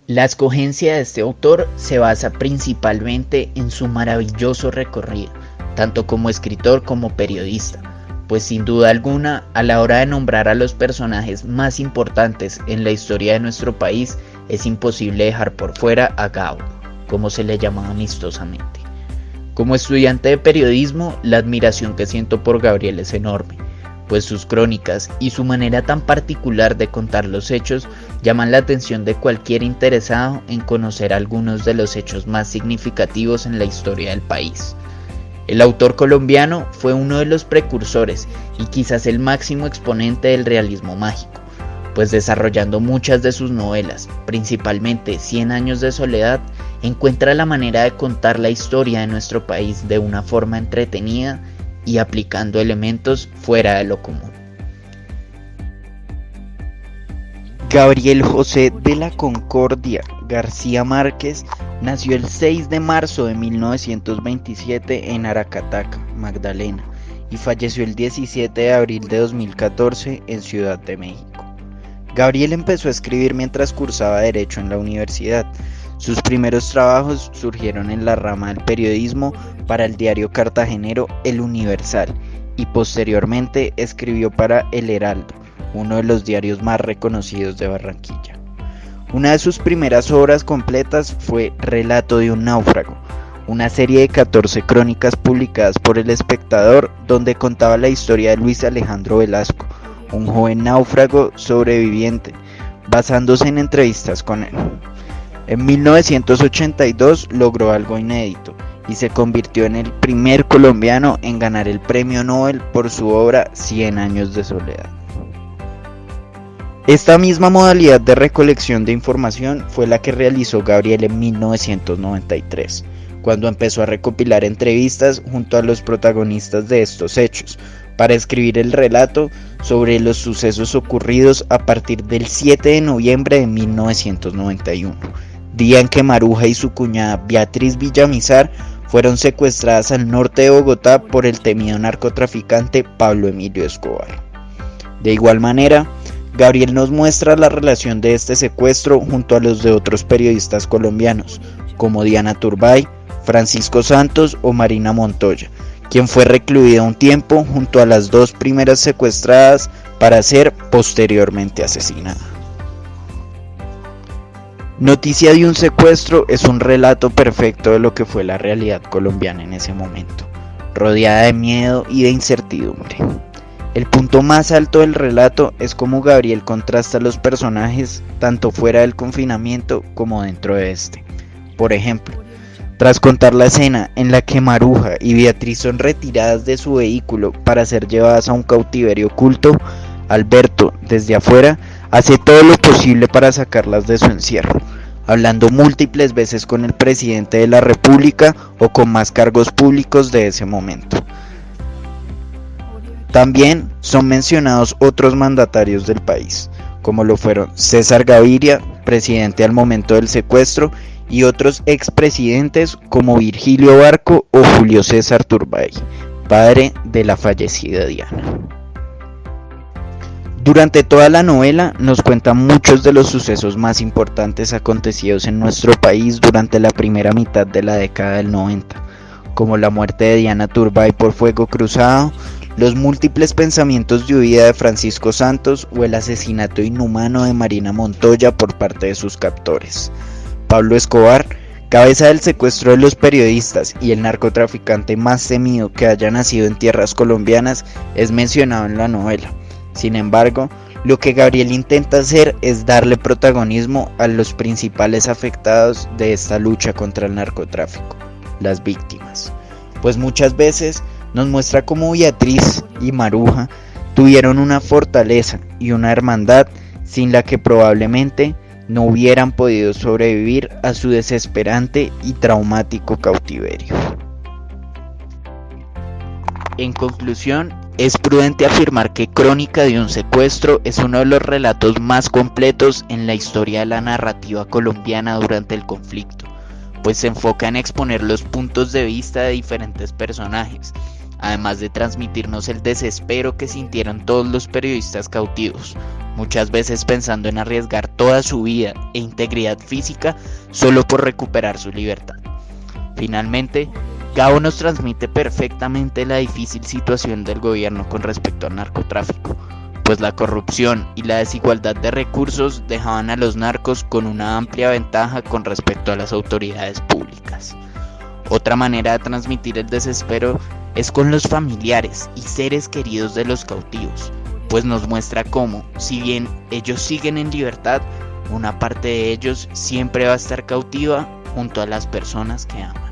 La escogencia de este autor se basa principalmente en su maravilloso recorrido, tanto como escritor como periodista, pues sin duda alguna, a la hora de nombrar a los personajes más importantes en la historia de nuestro país, es imposible dejar por fuera a Gabo, como se le llamaba amistosamente. Como estudiante de periodismo, la admiración que siento por Gabriel es enorme, pues sus crónicas y su manera tan particular de contar los hechos llaman la atención de cualquier interesado en conocer algunos de los hechos más significativos en la historia del país. El autor colombiano fue uno de los precursores y quizás el máximo exponente del realismo mágico, pues desarrollando muchas de sus novelas, principalmente 100 años de soledad, encuentra la manera de contar la historia de nuestro país de una forma entretenida y aplicando elementos fuera de lo común. Gabriel José de la Concordia García Márquez nació el 6 de marzo de 1927 en Aracataca, Magdalena, y falleció el 17 de abril de 2014 en Ciudad de México. Gabriel empezó a escribir mientras cursaba Derecho en la universidad. Sus primeros trabajos surgieron en la rama del periodismo para el diario cartagenero El Universal y posteriormente escribió para El Heraldo, uno de los diarios más reconocidos de Barranquilla. Una de sus primeras obras completas fue Relato de un náufrago, una serie de 14 crónicas publicadas por El Espectador donde contaba la historia de Luis Alejandro Velasco, un joven náufrago sobreviviente, basándose en entrevistas con él. En 1982 logró algo inédito y se convirtió en el primer colombiano en ganar el premio Nobel por su obra 100 años de soledad. Esta misma modalidad de recolección de información fue la que realizó Gabriel en 1993, cuando empezó a recopilar entrevistas junto a los protagonistas de estos hechos, para escribir el relato sobre los sucesos ocurridos a partir del 7 de noviembre de 1991. Día en que Maruja y su cuñada Beatriz Villamizar fueron secuestradas al norte de Bogotá por el temido narcotraficante Pablo Emilio Escobar. De igual manera, Gabriel nos muestra la relación de este secuestro junto a los de otros periodistas colombianos, como Diana Turbay, Francisco Santos o Marina Montoya, quien fue recluida un tiempo junto a las dos primeras secuestradas para ser posteriormente asesinada. Noticia de un secuestro es un relato perfecto de lo que fue la realidad colombiana en ese momento, rodeada de miedo y de incertidumbre. El punto más alto del relato es cómo Gabriel contrasta los personajes tanto fuera del confinamiento como dentro de este. Por ejemplo, tras contar la escena en la que Maruja y Beatriz son retiradas de su vehículo para ser llevadas a un cautiverio oculto, Alberto, desde afuera, hace todo lo posible para sacarlas de su encierro, hablando múltiples veces con el presidente de la República o con más cargos públicos de ese momento. También son mencionados otros mandatarios del país, como lo fueron César Gaviria, presidente al momento del secuestro, y otros expresidentes como Virgilio Barco o Julio César Turbay, padre de la fallecida Diana. Durante toda la novela nos cuenta muchos de los sucesos más importantes acontecidos en nuestro país durante la primera mitad de la década del 90, como la muerte de Diana Turbay por fuego cruzado, los múltiples pensamientos de huida de Francisco Santos o el asesinato inhumano de Marina Montoya por parte de sus captores. Pablo Escobar, cabeza del secuestro de los periodistas y el narcotraficante más temido que haya nacido en tierras colombianas, es mencionado en la novela. Sin embargo, lo que Gabriel intenta hacer es darle protagonismo a los principales afectados de esta lucha contra el narcotráfico, las víctimas, pues muchas veces nos muestra cómo Beatriz y Maruja tuvieron una fortaleza y una hermandad sin la que probablemente no hubieran podido sobrevivir a su desesperante y traumático cautiverio. En conclusión, es prudente afirmar que Crónica de un secuestro es uno de los relatos más completos en la historia de la narrativa colombiana durante el conflicto, pues se enfoca en exponer los puntos de vista de diferentes personajes además de transmitirnos el desespero que sintieron todos los periodistas cautivos, muchas veces pensando en arriesgar toda su vida e integridad física solo por recuperar su libertad. Finalmente, Gabo nos transmite perfectamente la difícil situación del gobierno con respecto al narcotráfico, pues la corrupción y la desigualdad de recursos dejaban a los narcos con una amplia ventaja con respecto a las autoridades públicas. Otra manera de transmitir el desespero es con los familiares y seres queridos de los cautivos, pues nos muestra cómo, si bien ellos siguen en libertad, una parte de ellos siempre va a estar cautiva junto a las personas que aman.